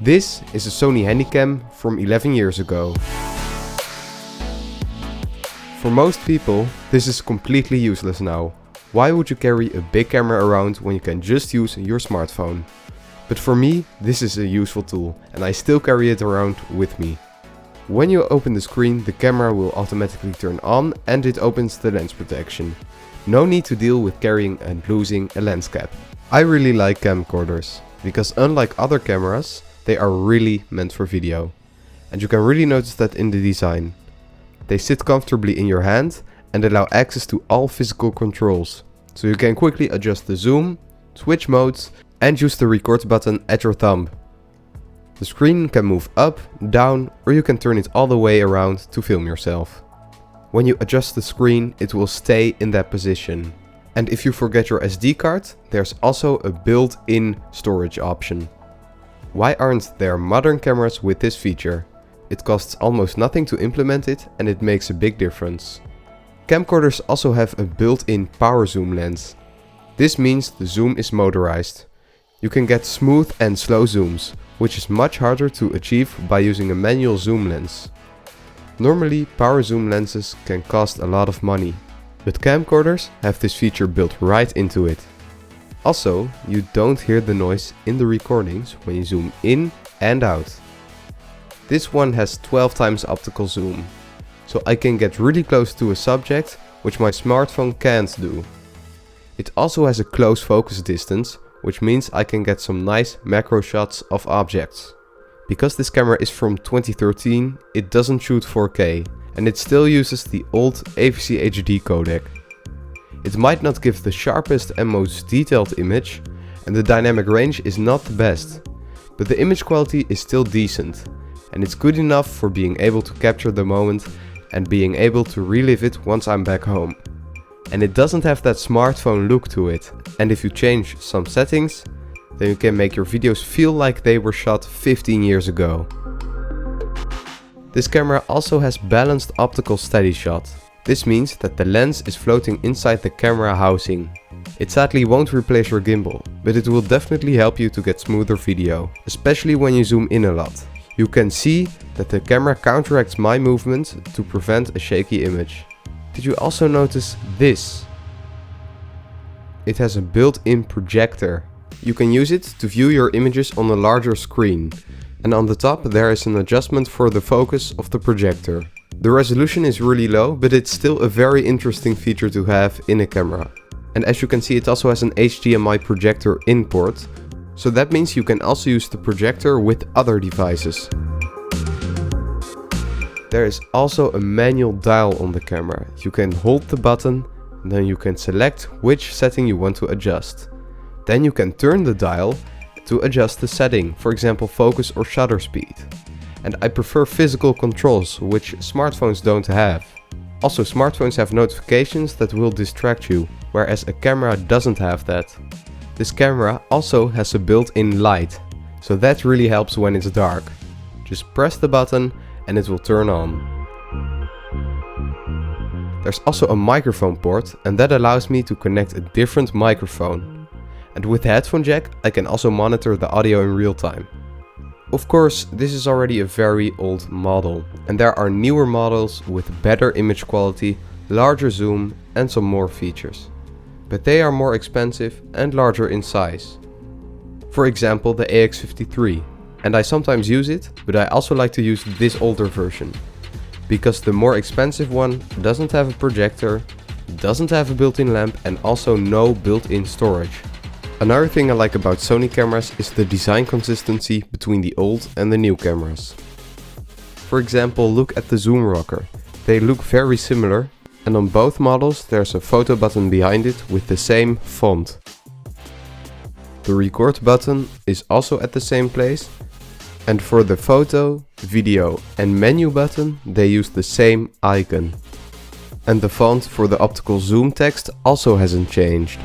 This is a Sony Handycam from 11 years ago. For most people, this is completely useless now. Why would you carry a big camera around when you can just use your smartphone? But for me, this is a useful tool and I still carry it around with me. When you open the screen, the camera will automatically turn on and it opens the lens protection. No need to deal with carrying and losing a lens cap. I really like camcorders, because unlike other cameras, they are really meant for video. And you can really notice that in the design. They sit comfortably in your hand and allow access to all physical controls. So you can quickly adjust the zoom, switch modes and use the record button at your thumb. The screen can move up, down, or you can turn it all the way around to film yourself. When you adjust the screen, it will stay in that position. And if you forget your SD card, there's also a built-in storage option. Why aren't there modern cameras with this feature? It costs almost nothing to implement it and it makes a big difference. Camcorders also have a built-in Powerzoom lens. This means the zoom is motorized. You can get smooth and slow zooms, which is much harder to achieve by using a manual zoom lens. Normally, Powerzoom lenses can cost a lot of money, but camcorders have this feature built right into it. Also, you don't hear the noise in the recordings when you zoom in and out. This one has 12 times optical zoom, so I can get really close to a subject, which my smartphone can't do. It also has a close focus distance, which means I can get some nice macro shots of objects. Because this camera is from 2013, it doesn't shoot 4K, and it still uses the old AVCHD codec. It might not give the sharpest and most detailed image, and the dynamic range is not the best, but the image quality is still decent, and it's good enough for being able to capture the moment and being able to relive it once I'm back home. And it doesn't have that smartphone look to it, and if you change some settings, then you can make your videos feel like they were shot 15 years ago. This camera also has balanced optical steadyshot. This means that the lens is floating inside the camera housing. It sadly won't replace your gimbal, but it will definitely help you to get smoother video, especially when you zoom in a lot. You can see that the camera counteracts my movement to prevent a shaky image. Did you also notice this? It has a built-in projector. You can use it to view your images on a larger screen. And on the top there is an adjustment for the focus of the projector. The resolution is really low, but it's still a very interesting feature to have in a camera. And as you can see, it also has an HDMI projector in port. So that means you can also use the projector with other devices. There is also a manual dial on the camera. You can hold the button, and then you can select which setting you want to adjust. Then you can turn the dial to adjust the setting, for example focus or shutter speed. And I prefer physical controls, which smartphones don't have. Also, smartphones have notifications that will distract you, whereas a camera doesn't have that. This camera also has a built-in light, so that really helps when it's dark. Just press the button and it will turn on. There's also a microphone port, and that allows me to connect a different microphone. And with the headphone jack, I can also monitor the audio in real time. Of course, this is already a very old model, and there are newer models with better image quality, larger zoom and some more features. But they are more expensive and larger in size. For example, the AVCHD, and I sometimes use it, but I also like to use this older version. Because the more expensive one doesn't have a projector, doesn't have a built-in lamp and also no built-in storage. Another thing I like about Sony cameras is the design consistency between the old and the new cameras. For example, look at the zoom rocker. They look very similar, and on both models there's a photo button behind it with the same font. The record button is also at the same place, and for the photo, video and menu button they use the same icon. And the font for the optical zoom text also hasn't changed.